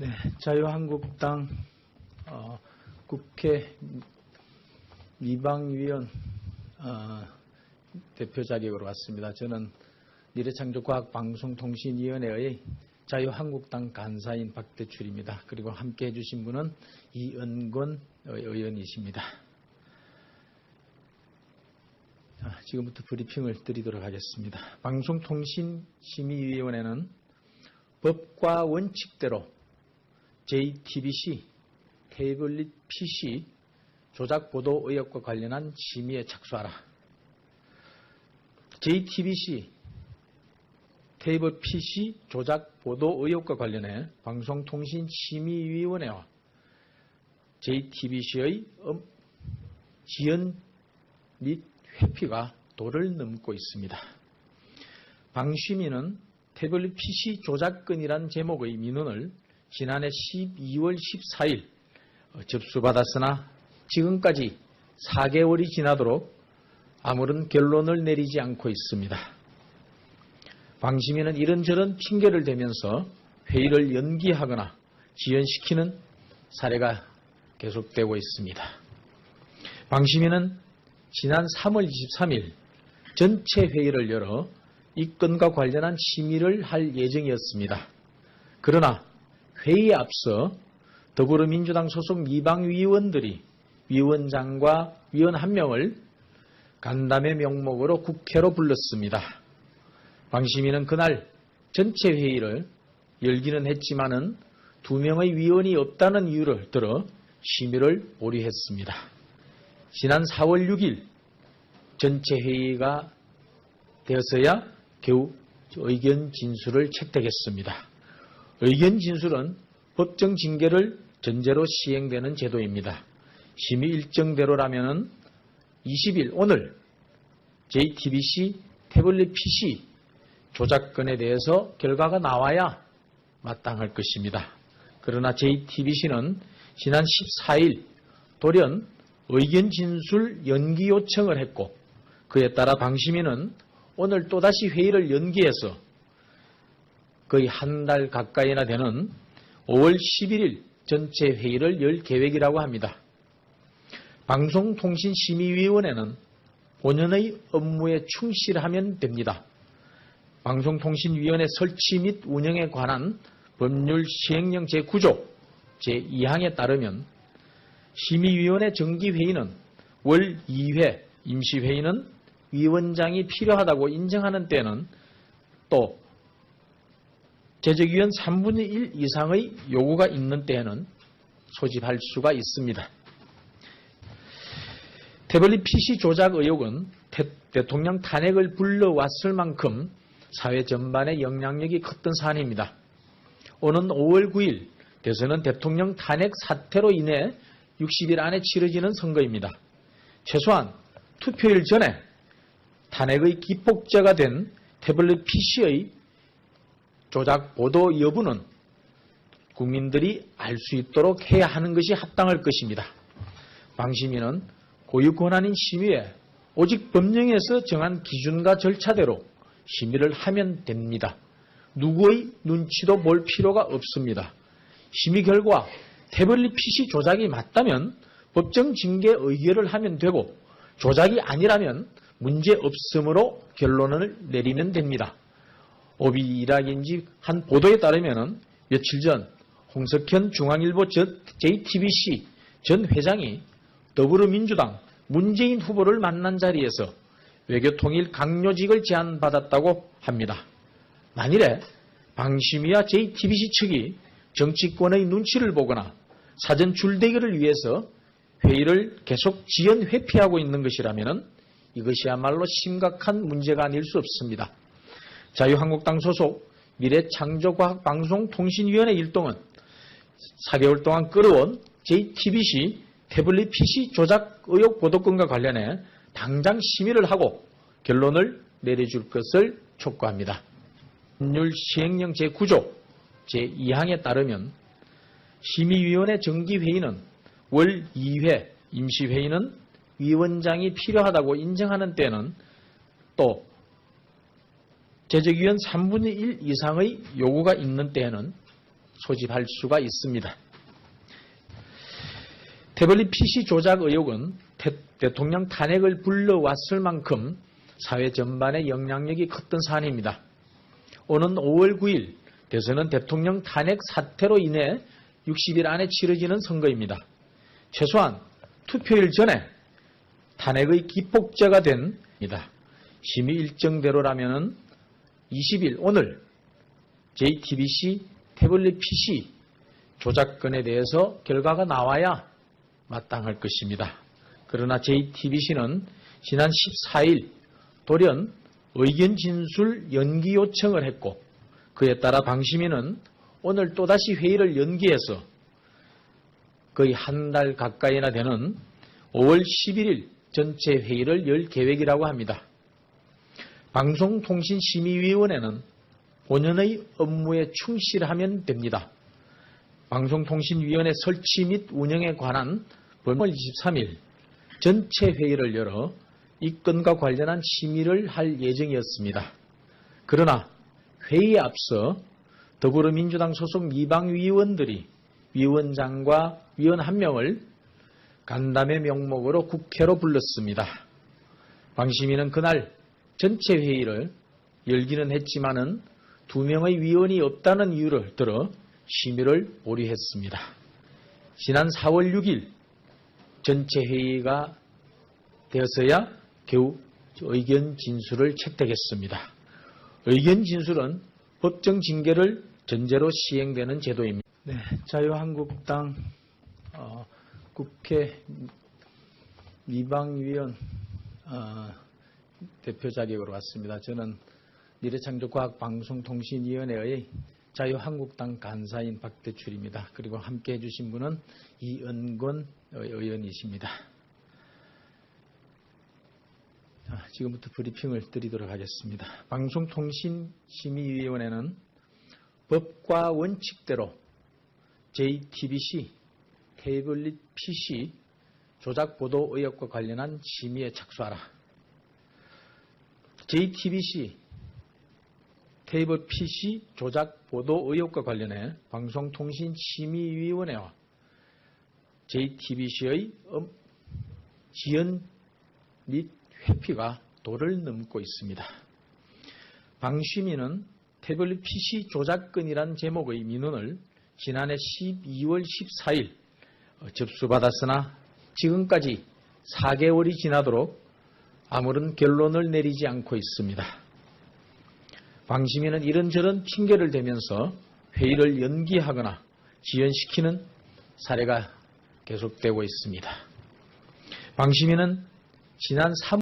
네, 자유한국당 국회 미방위원 대표 자격으로 왔습니다. 저는 미래창조과학방송통신위원회의 자유한국당 간사인 박대출입니다. 그리고 함께 해주신 분은 이은권 의원이십니다. 자, 지금부터 브리핑을 드리도록 하겠습니다. 방송통신심의위원회는 법과 원칙대로 JTBC 태블릿 PC 조작 보도 의혹과 관련한 심의에 착수하라. JTBC 태블릿 PC 조작 보도 의혹과 관련해 방송통신심의위원회와 JTBC의 지연 및 회피가 도를 넘고 있습니다. 방심위는 태블릿 PC 조작건이란 제목의 민원을 지난해 12월 14일 접수받았으나 지금까지 4개월이 지나도록 아무런 결론을 내리지 않고 있습니다. 방심위는 이런저런 핑계를 대면서 회의를 연기하거나 지연시키는 사례가 계속되고 있습니다. 방심위는 지난 3월 23일 전체 회의를 열어 이 건과 관련한 심의를 할 예정이었습니다. 그러나 회의에 앞서 더불어민주당 소속 미방위원들이 위원장과 위원 1명을 간담회 명목으로 국회로 불렀습니다. 방심위는 그날 전체 회의를 열기는 했지만은 2명의 위원이 없다는 이유를 들어 심의를 보류했습니다. 지난 4월 6일 전체 회의가 되어서야 겨우 의견 진술을 채택했습니다. 의견 진술은 법정 징계를 전제로 시행되는 제도입니다. 심의 일정대로라면 20일 오늘 JTBC 태블릿 PC 조작건에 대해서 결과가 나와야 마땅할 것입니다. 그러나 JTBC는 지난 14일 돌연 의견 진술 연기 요청을 했고 그에 따라 방심위는 오늘 또다시 회의를 연기해서 거의 한 달 가까이나 되는 5월 11일 전체 회의를 열 계획이라고 합니다. 방송통신심의위원회는 본연의 업무에 충실하면 됩니다. 방송통신위원회 설치 및 운영에 관한 법률 시행령 제9조 제2항에 따르면 심의위원회 정기회의는 월 2회, 임시회의는 위원장이 필요하다고 인정하는 때는 또 제적위원 3분의 1 이상의 요구가 있는 때에는 소집할 수가 있습니다. 태블릿 PC 조작 의혹은 대통령 탄핵을 불러왔을 만큼 사회 전반에 영향력이 컸던 사안입니다. 오는 5월 9일 대선은 대통령 탄핵 사태로 인해 60일 안에 치러지는 선거입니다. 최소한 투표일 전에 탄핵의 기폭제가 된 태블릿 PC의 조작 보도 여부는 국민들이 알 수 있도록 해야 하는 것이 합당할 것입니다. 방심위는 고유 권한인 심의에 오직 법령에서 정한 기준과 절차대로 심의를 하면 됩니다. 누구의 눈치도 볼 필요가 없습니다. 심의 결과 태블릿 PC 조작이 맞다면 법정 징계 의결을 하면 되고 조작이 아니라면 문제 없음으로 결론을 내리면 됩니다. 오비락인지 한 보도에 따르면 며칠 전 홍석현 중앙일보 JTBC 전 회장이 더불어민주당 문재인 후보를 만난 자리에서 외교통일 강요직을 제안받았다고 합니다. 만일에 방심위와 JTBC 측이 정치권의 눈치를 보거나 사전 줄대기를 위해서 회의를 계속 지연 회피하고 있는 것이라면 이것이야말로 심각한 문제가 아닐 수 없습니다. 자유한국당 소속 미래창조과학방송통신위원회 일동은 4개월 동안 끌어온 JTBC 태블릿 PC 조작 의혹 보도건과 관련해 당장 심의를 하고 결론을 내려줄 것을 촉구합니다. 법률 시행령 제9조 제2항에 따르면 심의위원회 정기회의는 월 2회, 임시회의는 위원장이 필요하다고 인정하는 때는 또 제적위원 3분의 1 이상의 요구가 있는 때에는 소집할 수가 있습니다. 태블릿 PC 조작 의혹은 대통령 탄핵을 불러왔을 만큼 사회 전반에 영향력이 컸던 사안입니다. 오는 5월 9일 대선은 대통령 탄핵 사태로 인해 60일 안에 치러지는 선거입니다. 최소한 투표일 전에 탄핵의 기폭제가 됩니다. 심의 일정대로라면 20일 오늘 JTBC 태블릿 PC 조작건에 대해서 결과가 나와야 마땅할 것입니다. 그러나 JTBC는 지난 14일 돌연 의견 진술 연기 요청을 했고 그에 따라 방심위는 오늘 또다시 회의를 연기해서 거의 한 달 가까이나 되는 5월 11일 전체 회의를 열 계획이라고 합니다. 방송통신심의위원회는 본연의 업무에 충실하면 됩니다. 방송통신위원회 설치 및 운영에 관한 5월 23일 전체 회의를 열어 이 건과 관련한 심의를 할 예정이었습니다. 그러나 회의에 앞서 더불어민주당 소속 미방위원들이 위원장과 위원 한 명을 간담회 명목으로 국회로 불렀습니다. 방심위는 그날 전체 회의를 열기는 했지만은 2명의 위원이 없다는 이유를 들어 심의를 보류했습니다. 지난 4월 6일 전체 회의가 되어서야 겨우 의견 진술을 채택했습니다. 의견 진술은 법정 징계를 전제로 시행되는 제도입니다. 네, 자유한국당 국회 미방위원 대표 자격으로 왔습니다. 저는 미래창조과학방송통신위원회의 자유한국당 간사인 박대출입니다. 그리고 함께 해주신 분은 이은권 의원이십니다. 자, 지금부터 브리핑을 드리도록 하겠습니다. 방송통신심의위원회는 법과 원칙대로 JTBC 태블릿 PC 조작 보도 의혹과 관련한 심의에 착수하라. JTBC 태블릿 PC 조작 보도 의혹과 관련해 방송통신심의위원회와 JTBC의 지연 및 회피가 도를 넘고 있습니다. 방심위는 태블릿 PC 조작건이란 제목의 민원을 지난해 12월 14일 접수받았으나 지금까지 4개월이 지나도록 아무런 결론을 내리지 않고 있습니다. 방심위는 이런저런 핑계를 대면서 회의를 연기하거나 지연시키는 사례가 계속되고 있습니다. 방심위는 지난 3월